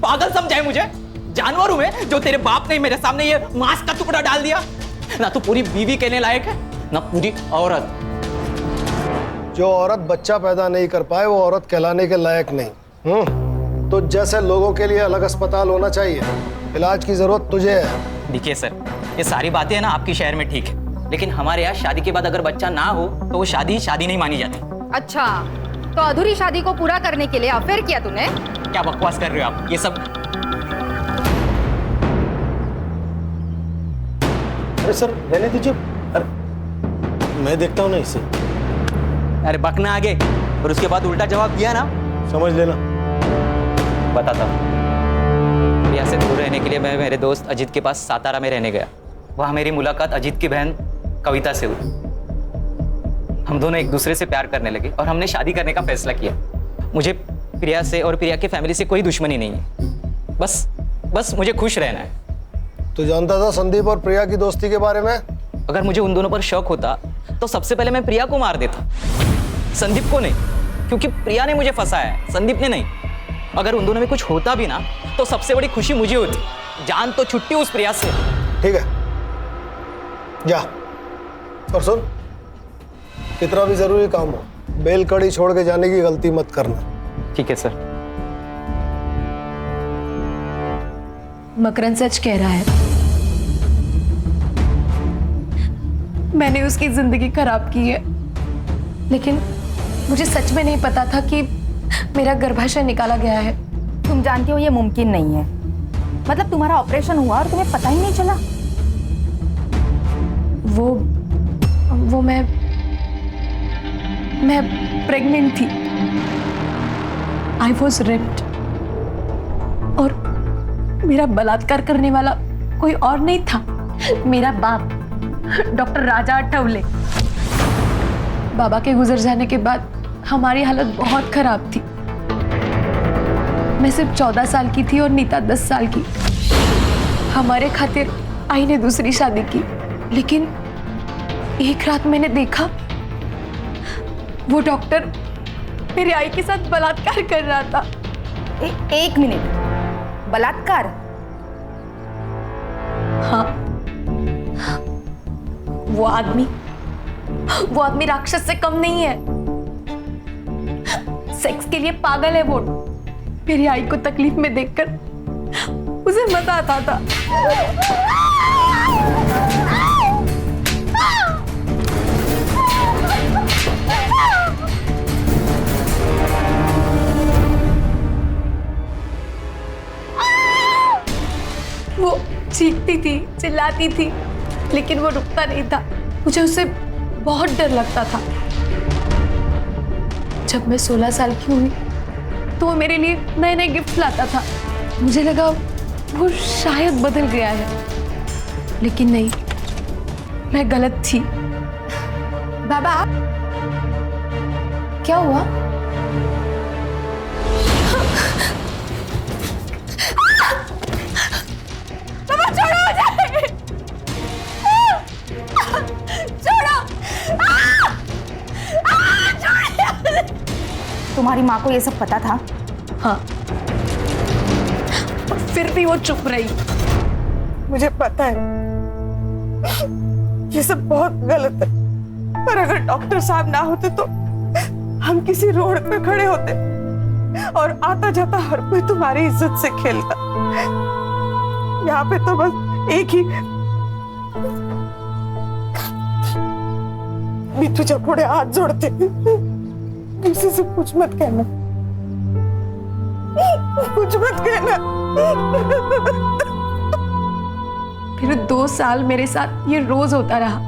पागल समझाए मुझे? जानवर हूं मैं जो तेरे बाप ने मेरे सामने ये मांस का टुकड़ा डाल दिया. ना तो पूरी बीवी कहने लायक है ना पूरी औरत. जो औरत बच्चा पैदा नहीं कर पाए वो औरत कहलाने के लायक नहीं. तो जैसे लोगों के लिए अलग अस्पताल होना चाहिए, इलाज की जरूरत तुझे है. देखिए सर, ये सारी बातें है ना आपके शहर में ठीक है, लेकिन हमारे यहाँ शादी के बाद अगर बच्चा ना हो तो वो शादी नहीं मानी जाती. अच्छा, तो अधूरी शादी को पूरा करने के लिए अफेयर किया तूने? क्या बकवास कर रहे हो आप? ये सब अरे सर रहने दीजिए. अरे मैं देखता हूँ ना इसे. अरे बकना आगे और उसके बाद उल्टा जवाब दिया ना, समझ लेना. बताता हूँ. प्रिया से दूर रहने के लिए मैं मेरे दोस्त अजीत के पास सातारा में रहने गया. वहाँ मेरी मुलाकात अजीत की बहन कविता से हुई. हम दोनों एक दूसरे से प्यार करने लगे और हमने शादी करने का फैसला किया. मुझे प्रिया से और प्रिया की फैमिली से कोई दुश्मनी नहीं है. बस मुझे खुश रहना है. तू जानता था संदीप और प्रिया की दोस्ती के बारे में? अगर मुझे उन दोनों पर शक होता तो सबसे पहले मैं प्रिया को मार देता, संदीप को नहीं, क्योंकि प्रिया ने मुझे फंसाया है, संदीप ने नहीं. अगर उन दोनों में कुछ होता भी ना तो सबसे बड़ी खुशी मुझे होती. जान तो छुट्टी उस प्रिया से. ठीक है जा. और सुन, कितना भी जरूरी काम हो, बेल कड़ी छोड़ के जाने की गलती मत करना. ठीक है सर. मकरंद सच कह रहा है. मैंने उसकी जिंदगी खराब की है, लेकिन मुझे सच में नहीं पता था कि मेरा गर्भाशय निकाला गया है. तुम जानती हो ये मुमकिन नहीं है. मतलब तुम्हारा ऑपरेशन हुआ और तुम्हें पता ही नहीं चला? वो मैं प्रेग्नेंट थी. आई वॉज रेप्ड और मेरा बलात्कार करने वाला कोई और नहीं था, मेरा बाप डॉक्टर राजा आठवले. बाबा के गुजर जाने के बाद हमारी हालत बहुत खराब थी. मैं सिर्फ 14 साल की थी और नीता 10 साल की. हमारे खातिर आई ने दूसरी शादी की, लेकिन एक रात मैंने देखा वो डॉक्टर मेरी आई के साथ बलात्कार कर रहा था. एक मिनट, बलात्कार? हाँ, वो आदमी वो आदमी राक्षस से कम नहीं है। सेक्स के लिए पागल है वो। मेरी आई को तकलीफ में देखकर उसे मजा आता था। वो चीखती थी, चिल्लाती थी, लेकिन वो रुकता नहीं था। मुझे उससे बहुत डर लगता था। जब मैं 16 साल की हुई तो वो मेरे लिए नए नए गिफ्ट लाता था। मुझे लगा वो शायद बदल गया है, लेकिन नहीं, मैं गलत थी। बाबा, क्या हुआ? बाबा छोड़ो मुझे, छोड़ो, छोड़ो। तुम्हारी माँ को ये सब पता था? हाँ, और फिर भी वो चुप रही। मुझे पता है ये सब बहुत गलत है, पर अगर डॉक्टर साहब ना होते तो हम किसी रोड पे खड़े होते और आता जाता हर कोई तुम्हारी इज्जत से खेलता। यहाँ पे तो बस एक ही मीठू चपोड़े हाथ जोड़ते, किसी से कुछ मत कहना, कुछ मत कहना। फिर 2 साल मेरे साथ ये रोज होता रहा।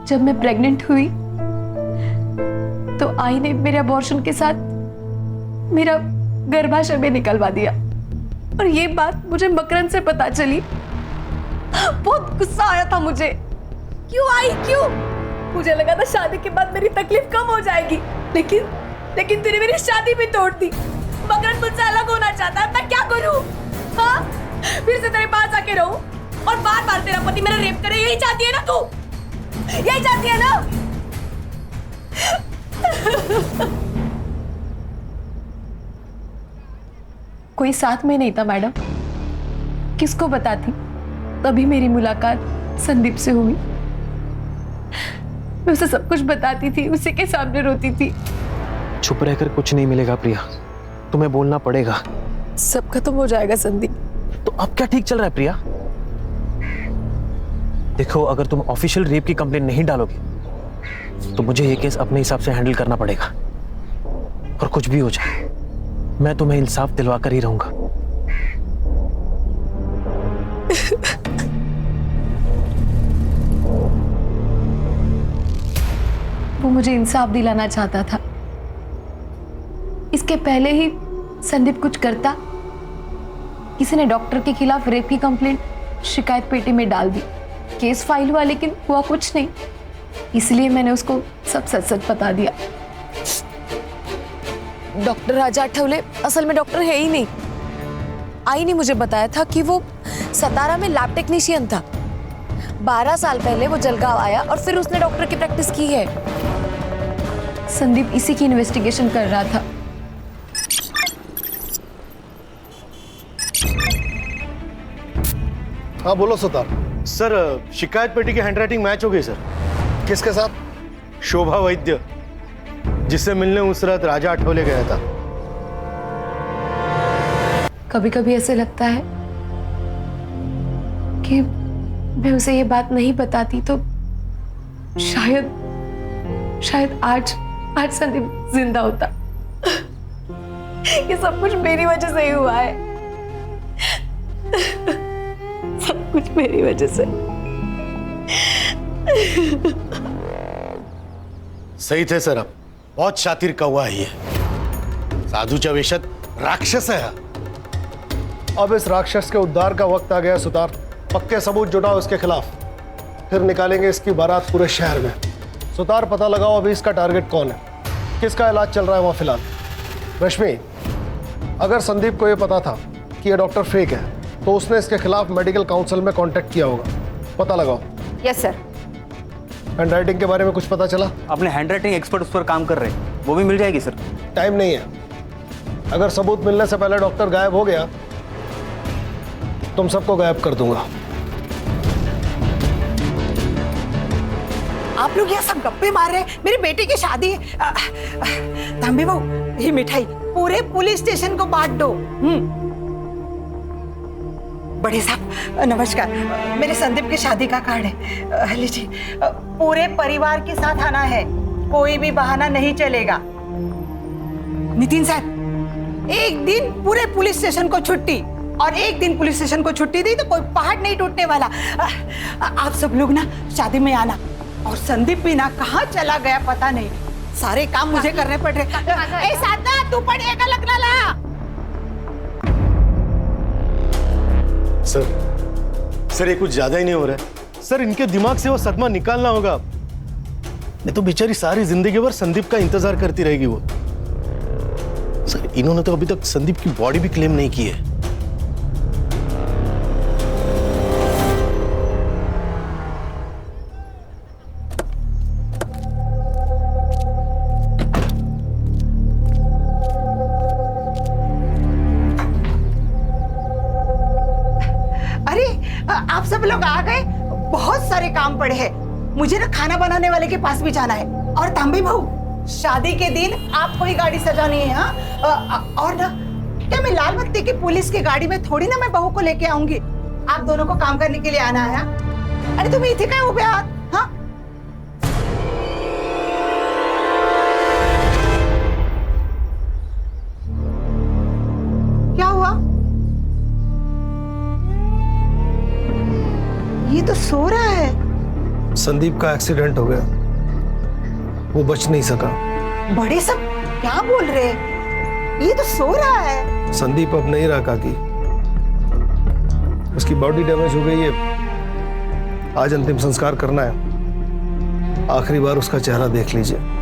जब मैं प्रेग्नेंट हुई तो आई ने मेरे अबॉर्शन के साथ मेरा गर्भाशय में निकलवा दिया, और ये बात मुझे मकरंद से पता चली। बहुत गुस्सा आया था मुझे। क्यों आई, क्यों? मुझे लगा था शादी के बाद मेरी तकलीफ कम हो जाएगी, लेकिन तूने मेरी शादी भी तोड़ दी। मकरंद मुझसे अलग होना चाहता है, मैं क्या करूं? हाँ, फिर से तेरे पास आके रहूं और बार बार तेरा पति मेरा रेप करे? यही चाहती है ना तू? यही चाहती है ना? कोई साथ में नहीं था मैडम, किसको बताती? तभी मेरी मुलाकात संदीप से हुई। मैं उसे सब कुछ बताती थी, उसी के सामने रोती थी। चुप रहकर कुछ नहीं मिलेगा प्रिया, तुम्हें बोलना पड़ेगा। सब खत्म हो जाएगा संदीप। तो अब क्या ठीक चल रहा है प्रिया? देखो, अगर तुम ऑफिशियल रेप की कंप्लेंट नहीं डालोगे तो मुझे ये केस अपने हिसाब से हैंडल करना पड़ेगा, और कुछ भी हो जाए मैं तुम्हें इंसाफ दिलवा कर ही रहूंगा। वो मुझे इंसाफ दिलाना चाहता था। इसके पहले ही संदीप कुछ करता, किसी ने डॉक्टर के खिलाफ रेप की कंप्लेंट शिकायत पेटी में डाल दी। केस फाइल हुआ, लेकिन हुआ कुछ नहीं। इसलिए मैंने उसको सब सच सच बता दिया। डॉक्टर राजा आठवले असल में डॉक्टर है ही नहीं। आई ने मुझे बताया था कि वो सतारा में लैब टेक्नीशियन था। 12 साल पहले वो जलगांव आया और फिर उसने डॉक्टर की प्रैक्टिस की है। संदीप इसी की इन्वेस्टिगेशन कर रहा था। हाँ बोलो सुतार। सर, शिकायत पेटी की हैंडराइटिंग मैच हो गई सर। किसके साथ? शोभा वैद्य, जिससे मिलने उस रात राजा आठवले गया था। कभी कभी ऐसे लगता है कि मैं उसे ये बात नहीं बताती तो शायद आज संदीप जिंदा होता। ये सब कुछ मेरी वजह से ही हुआ है। सब कुछ मेरी वजह से। सही थे सर, आप बहुत शातिर कौवा है ये। साधूच्या वेशात राक्षस है। अब इस राक्षस के उद्धार का वक्त आ गया सुतार। पक्के सबूत जुटाओ इसके खिलाफ, फिर निकालेंगे इसकी बारात पूरे शहर में। सुतार, पता लगाओ अभी इसका टारगेट कौन है, किसका इलाज चल रहा है वहां फिलहाल। रश्मि, अगर संदीप को यह पता था कि यह डॉक्टर फेक है तो उसने इसके खिलाफ मेडिकल काउंसिल में कांटेक्ट किया होगा। पता लगाओ। Yes sir. हैंडराइटिंग के बारे में कुछ पता चला? अपने हैंडराइटिंग एक्सपर्ट उस पर काम कर रहे हैं, वो भी मिल जाएगी सर। टाइम नहीं है। अगर सबूत मिलने से पहले डॉक्टर गायब हो गया तुम सबको गायब कर दूंगा। आप लोग यहाँ सब गप्पे मार रहे हैं, मेरी बेटी की शादी है। तांबे बहू, ये मिठाई पूरे पुलिस स्टेशन को बांट दो। बड़े साहब नमस्कार, मेरे संदीप की शादी का कार्ड है, लीजिए। पूरे परिवार के साथ आना है, कोई भी बहाना नहीं चलेगा। नितिन सर, एक दिन पूरे पुलिस स्टेशन को छुट्टी, और एक दिन पुलिस स्टेशन को छुट्टी दी तो कोई पहाड़ नहीं टूटने वाला। आप सब लोग ना शादी में आना। और संदीप भी ना कहाँ चला गया पता नहीं, सारे काम मुझे करने पड़ रहे। ए साधना, तू पढ़ेगा लगना ला। सर ये कुछ ज्यादा ही नहीं हो रहा है सर। इनके दिमाग से वो सदमा निकालना होगा, नहीं तो बेचारी सारी जिंदगी भर संदीप का इंतजार करती रहेगी वो। सर इन्होंने तो अभी तक संदीप की बॉडी भी क्लेम नहीं की है। अरे आप सब लोग आ गए, बहुत सारे काम पड़े हैं। मुझे ना खाना बनाने वाले के पास भी जाना है। और तांबे बहू, शादी के दिन आपको ही गाड़ी सजानी है। हाँ, और ना क्या मैं लाल बत्ती की पुलिस की गाड़ी में थोड़ी ना मैं बहू को लेके आऊंगी। आप दोनों को काम करने के लिए आना है। अरे तुम इथे काय उभे आहात? हाँ, क्या हुआ? ये तो सो रहा है। संदीप का एक्सीडेंट हो गया, वो बच नहीं सका। बड़े सब क्या बोल रहे हैं? ये तो सो रहा है। संदीप अब नहीं रहा काकी, उसकी बॉडी डैमेज हो गई है। आज अंतिम संस्कार करना है, आखिरी बार उसका चेहरा देख लीजिए।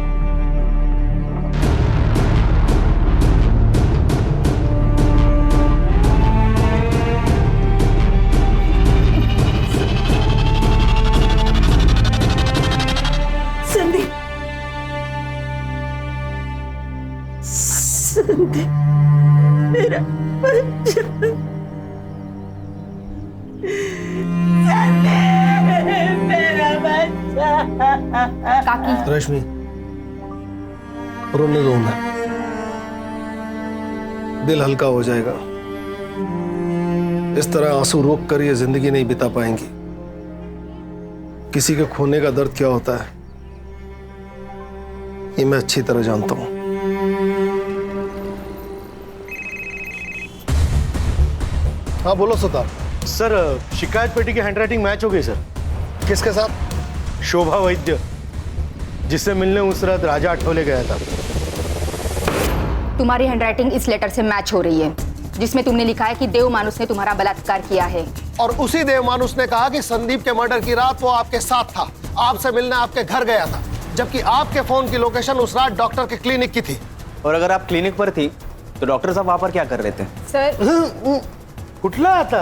मेरा बच्चा, मेरा बच्चा। काकी, रश्मि, रोने दो ना, दिल हल्का हो जाएगा। इस तरह आंसू रोक कर ये जिंदगी नहीं बिता पाएंगी। किसी के खोने का दर्द क्या होता है ये मैं अच्छी तरह जानता हूं। हाँ बोलो सतार। सर शिकायत पेटी की हैंडराइटिंग मैच हो गई सर। किसके साथ? शोभा वैद्य, जिससे मिलने उस रात राजा आठवले गया था। तुम्हारी हैंडराइटिंग इस लेटर से मैच हो रही है जिसमें तुमने लिखा है कि देव मानुस ने तुम्हारा बलात्कार किया है। और उसी देव मानुस ने कहा कि संदीप के मर्डर की रात वो आपके साथ था, आपसे मिलने आपके घर गया था, जबकि आपके फोन की लोकेशन उस रात डॉक्टर के क्लिनिक की थी। और अगर आप क्लिनिक पर थी तो डॉक्टर साहब वहां पर क्या कर रहे थे? सर, कुठला आता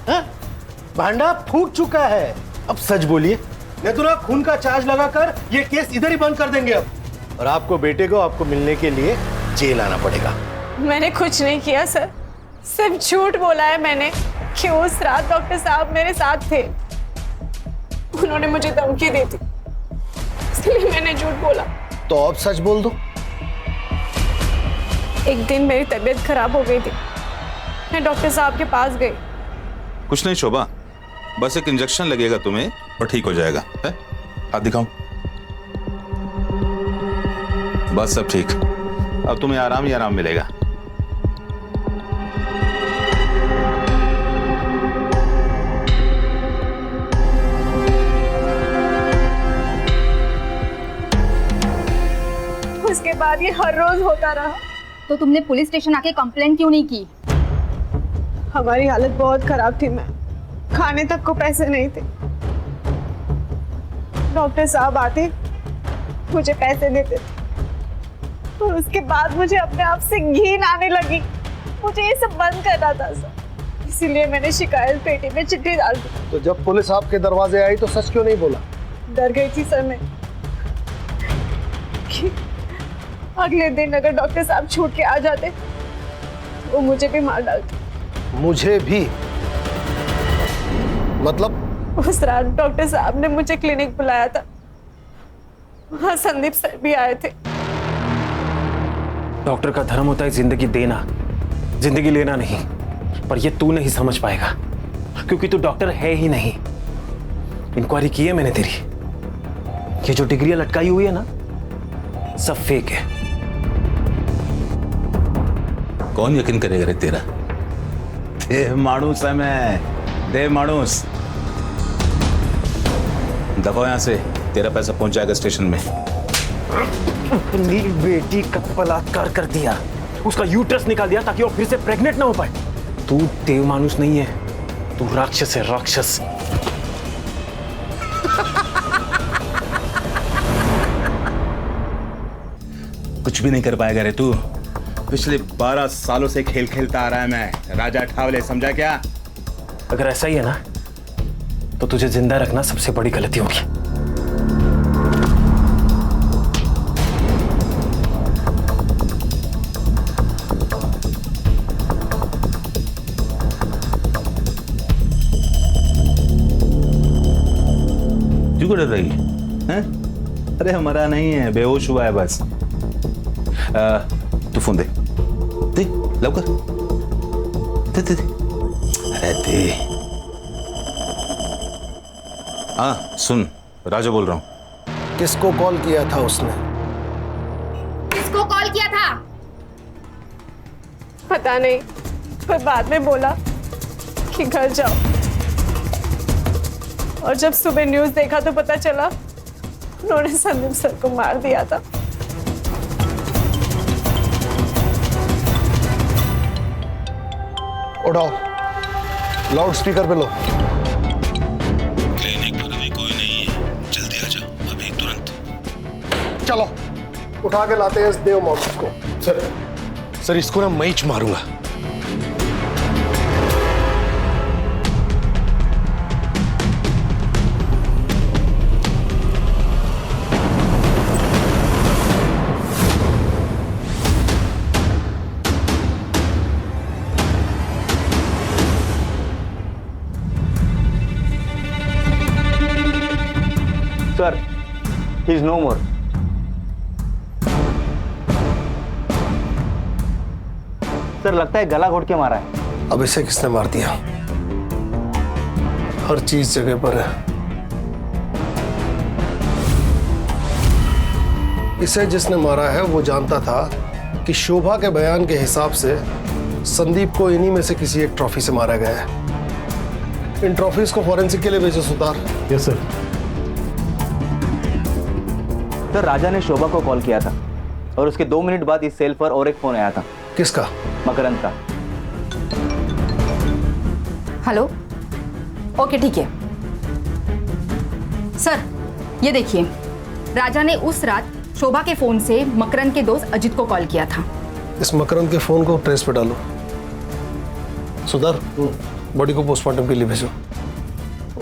हाँ? भांडा फूट चुका है, अब सच बोलिए, नहीं तो ना खून का चार्ज लगाकर ये केस इधर ही बंद कर देंगे अब, और आपको बेटे को आपको मिलने के लिए जेल आना पड़ेगा। मैंने कुछ नहीं किया सर, सिर्फ झूठ बोला है मैंने कि उस रात डॉक्टर साहब मेरे साथ थे। उन्होंने मुझे धमकी दी थी, इसलिए मैंने झूठ बोला। तो अब सच बोल दो। एक दिन मेरी तबीयत खराब हो गई थी, मैं डॉक्टर साहब के पास गई। कुछ नहीं शोभा, बस एक इंजेक्शन लगेगा तुम्हें और ठीक हो जाएगा। है? हाथ दिखाओ। बस सब ठीक, अब तुम्हें आराम ही आराम मिलेगा। उसके बाद ये हर रोज होता रहा। तो तुमने पुलिस स्टेशन आके कंप्लेंट क्यों नहीं की? हमारी हालत बहुत खराब थी, मैं खाने तक को पैसे नहीं थे। डॉक्टर साहब आते, मुझे पैसे देते थे, और उसके बाद मुझे अपने आप से घिन आने लगी। मुझे ये सब बंद करना था सर, इसीलिए मैंने शिकायत पेटी में चिट्ठी डाल दी। तो जब पुलिस आपके दरवाजे आई तो सच क्यों नहीं बोला? डर गई थी सर मैं कि अगले दिन अगर डॉक्टर साहब छूट के आ जाते वो मुझे भी मार डालते। मुझे भी? मतलब? उस रात डॉक्टर साहब ने मुझे क्लिनिक बुलाया था वहाँ संदीप सर भी आए थे। डॉक्टर का धर्म होता है जिंदगी देना, जिंदगी लेना नहीं। पर ये तू नहीं समझ पाएगा क्योंकि तू डॉक्टर है ही नहीं। इंक्वायरी की है मैंने तेरी, ये जो डिग्रियां लटकाई हुई है ना, सब फेक है। कौन यकीन करेगा रे तेरा? देव माणूस है मैं, देव माणूस। दफा यहां से, तेरा पैसा पहुंच जाएगा स्टेशन में। अपनी बेटी का बलात्कार कर दिया, उसका यूट्रस निकाल दिया ताकि वो फिर से प्रेग्नेंट ना हो पाए। तू देव मानुस नहीं है, तू राक्षस है, राक्षस। कुछ भी नहीं कर पाएगा रे तू। पिछले 12 सालों से खेल खेलता आ रहा है मैं, राजा ठावले, समझा क्या? अगर ऐसा ही है ना तो तुझे जिंदा रखना सबसे बड़ी गलती होगी। क्यों डर रही है? अरे हमारा नहीं है, बेहोश हुआ है बस। तू फोन दे, दे लवकर, दे दे दे, अरे दे। हाँ सुन, राजा बोल रहा हूँ। किसको कॉल किया था उसने? किसको कॉल किया था? पता नहीं, पर बाद में बोला कि घर जाओ। और जब सुबह न्यूज़ देखा तो पता चला उन्होंने संदीप सर को मार दिया था। उठाओ, लाउड स्पीकर पे लो। क्लिनिक पर अभी कोई नहीं है, जल्दी आ जाओ अभी तुरंत। चलो उठा के लाते हैं इस देव मानुस को। सर इसको ना मैं ही मारूंगा। Sir, he is no more. Sir लगता है गला घोट के मारा है। अब इसे किसने मार दिया? हर चीज जगह पर है। इसे जिसने मारा है वो जानता था कि शोभा के बयान के हिसाब से संदीप को इन्हीं में से किसी एक ट्रॉफी से मारा गया है। इन ट्रॉफीज को फॉरेंसिक के लिए भेजो Sutar. Yes sir. Sir Raja ने शोभा को कॉल किया था और उसके 2 मिनट बाद इस सेल पर और एक फोन आया था। किसका? मकरंद का। हेलो, ओके ठीक है सर। ये देखिए, राजा ने उस रात शोभा के फोन से मकरंद के दोस्त अजित को कॉल किया था। इस मकरंद के फोन को ट्रेस पे डालो। सुधार, बॉडी को पोस्टमार्टम के लिए भेजो।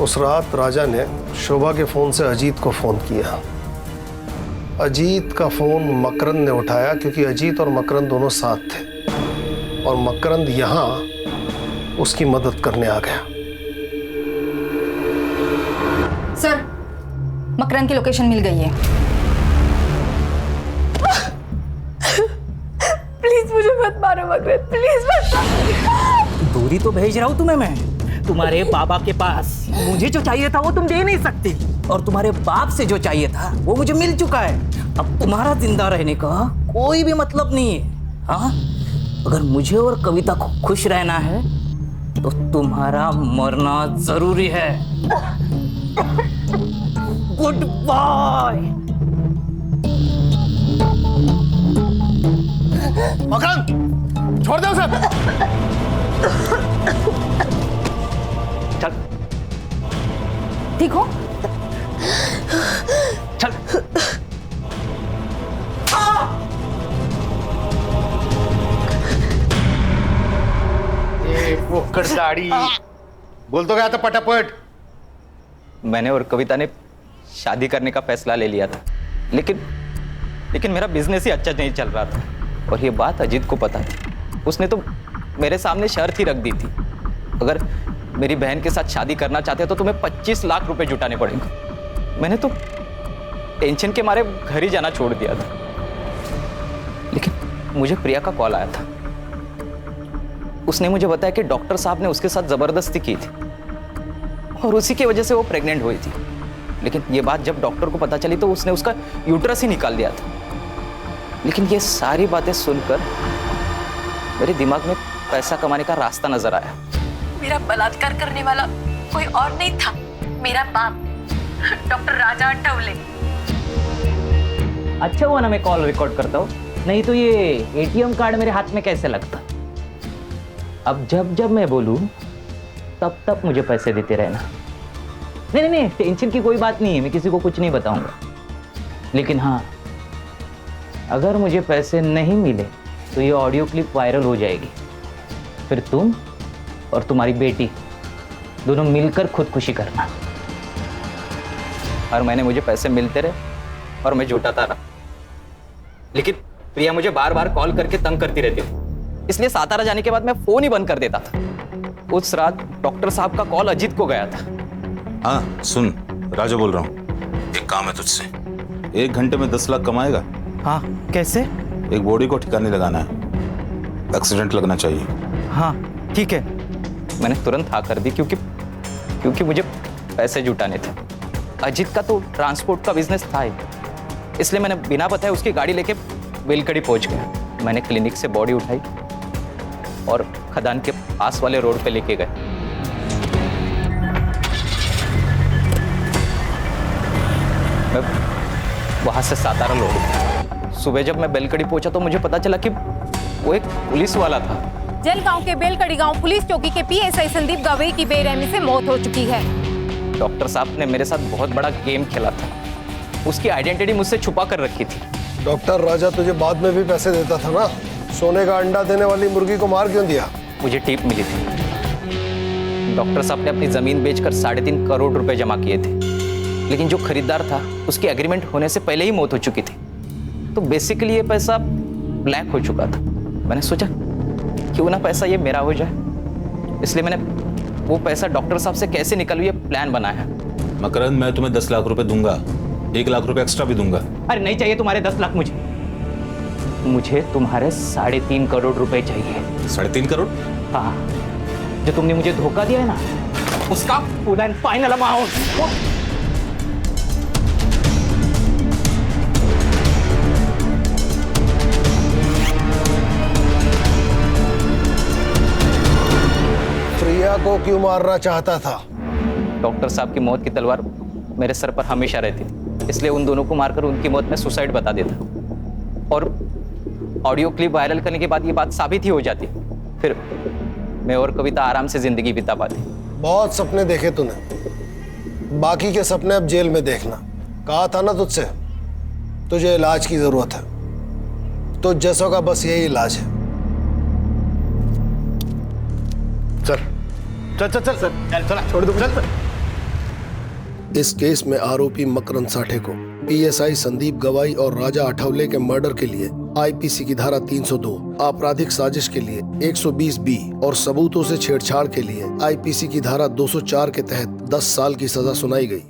उस रात राजा ने शोभा के फोन से अजीत को फोन किया। अजीत का फोन मकरंद ने उठाया क्योंकि अजीत और मकरंद दोनों साथ थे और मकरंद यहां उसकी मदद करने आ गया। सर, मकरंद की लोकेशन मिल गई है। प्लीज मुझे मत मारो मकरंद, प्लीज मत मारो। दूरी तो भेज रहा हूँ तुम्हें मैं, तुम्हारे बाबा के पास। मुझे जो चाहिए था वो तुम दे नहीं सकती, और तुम्हारे बाप से जो चाहिए था वो मुझे मिल चुका है। अब तुम्हारा जिंदा रहने का कोई भी मतलब नहीं है। हाँ, अगर मुझे और कविता को खुश रहना है तो तुम्हारा मरना जरूरी है। Good bye. मकरंद, छोड़ दो उसे। चल, ठीक हो? चल। वो दाढ़ी बोल तो गया था पटापट। मैंने और कविता ने शादी करने का फैसला ले लिया था, लेकिन मेरा बिजनेस ही अच्छा नहीं चल रहा था और ये बात अजीत को पता है। उसने तो मेरे सामने शर्त ही रख दी थी, अगर मेरी बहन के साथ शादी करना चाहते हो तो तुम्हें 25 लाख रुपए जुटाने पड़ेंगे। मैंने तो टेंशन के मारे घर ही जाना छोड़ दिया था। लेकिन मुझे प्रिया का कॉल आया था। उसने मुझे बताया कि डॉक्टर साहब ने उसके साथ जबरदस्ती की थी और उसी की वजह से वो प्रेग्नेंट हुई थी। लेकिन ये बात जब डॉक्टर को पता चली तो उसने उसका यूट्रस ही निकाल दिया था। लेकिन ये सारी बातें सुनकर मेरे दिमाग में पैसा कमाने का रास्ता नजर आया। मेरा बलात्कार करने वाला कोई और नहीं था, मेरा बाप डॉक्टर राजा अठावले। अच्छा हुआ ना मैं कॉल रिकॉर्ड करता हूँ, नहीं तो ये एटीएम कार्ड मेरे हाथ में कैसे लगता। अब जब जब मैं बोलूँ तब तब मुझे पैसे देते रहना। नहीं नहीं नहीं, टेंशन की कोई बात नहीं है, मैं किसी को कुछ नहीं बताऊंगा। लेकिन हाँ, अगर मुझे पैसे नहीं मिले तो ये ऑडियो क्लिप वायरल हो जाएगी। फिर तुम और तुम्हारी बेटी दोनों मिलकर खुदकुशी करना। और मैंने मुझे पैसे मिलते रहे और मैं जुटाता रहा। लेकिन प्रिया मुझे बार बार कॉल करके तंग करती रहती थी, इसलिए सातारा जाने के बाद मैं फोन ही बंद कर देता था। उस रात डॉक्टर साहब का कॉल अजीत को गया था। हाँ सुन, राजा बोल रहा हूँ, एक काम है तुझसे। 1 घंटे में 10 लाख कमाएगा? हाँ कैसे? एक बॉडी को ठिकाने लगाना है, एक्सीडेंट लगना चाहिए। हाँ ठीक है। मैंने तुरंत हाँ कर दी क्योंकि मुझे पैसे जुटाने थे। अजीत का तो ट्रांसपोर्ट का बिजनेस था ही, इसलिए मैंने बिना बताए उसकी गाड़ी लेके बेलकड़ी पहुंच गया। मैंने क्लिनिक से बॉडी उठाई और खदान के पास वाले रोड पे लेके गए। मैं वहां से सातारा लौट गया। सुबह जब मैं बेलकड़ी पहुंचा तो मुझे पता चला कि वो एक पुलिस वाला था। जलगांव के बेलकड़ी गांव पुलिस चौकी के पीएसआई संदीप गवई की बेरहमी से मौत हो चुकी है। डॉक्टर साहब ने मेरे साथ बहुत बड़ा गेम खेला था। उसकी आइडेंटिटी मुझसे छुपा कर रखी थी। डॉक्टर राजा तुझे बाद में भी पैसे देता था ना, सोने का अंडा देने वाली मुर्गी को मार क्यों दिया? मुझे टिप मिली थी। डॉक्टर साहब ने अपनी जमीन बेचकर 3.5 करोड़ रुपए जमा किए थे, लेकिन जो खरीदार था उसकी एग्रीमेंट होने से पहले ही मौत हो चुकी थी। तो बेसिकली ये पैसा ब्लैक हो चुका था। मैंने सोचा क्यों ना पैसा ये मेरा हो जाए, इसलिए मैंने वो पैसा डॉक्टर साहब से कैसे निकालूं ये प्लान बनाया। मकरंद, मैं तुम्हें 10 लाख रुपए दूंगा, 1 लाख रुपए एक्स्ट्रा भी दूंगा। अरे नहीं चाहिए तुम्हारे 10 लाख, मुझे तुम्हारे 3.5 करोड़ रुपए चाहिए। 3.5 करोड़? हाँ, जो तुमने मुझे धोखा दिया है ना, उसका फुल एंड फाइनल अमाउंट। प्रिया को क्यों मारना चाहता था? डॉक्टर साहब की मौत की तलवार मेरे सर पर हमेशा रहती थी, इसलिए उन दोनों को मारकर उनकी मौत में सुसाइड बता देता। और ऑडियो क्लिप वायरल करने के बाद ये बात साबित ही हो जाती, फिर मैं और कविता आराम से जिंदगी बिता पाती। बहुत सपने देखे तूने, बाकी के सपने अब जेल में देखना। कहा था ना तुझसे, तुझे इलाज की जरूरत है। तो जैसों का बस यही इलाज है। चल चल चल चल चल चल छोड़ दो, चल। इस केस में आरोपी मकरंद साठे को पीएसआई संदीप गवाई और राजा अठावले के मर्डर के लिए आईपीसी की धारा 302, आपराधिक साजिश के लिए 120B और सबूतों से छेड़छाड़ के लिए आईपीसी की धारा 204 के तहत 10 साल की सजा सुनाई गई।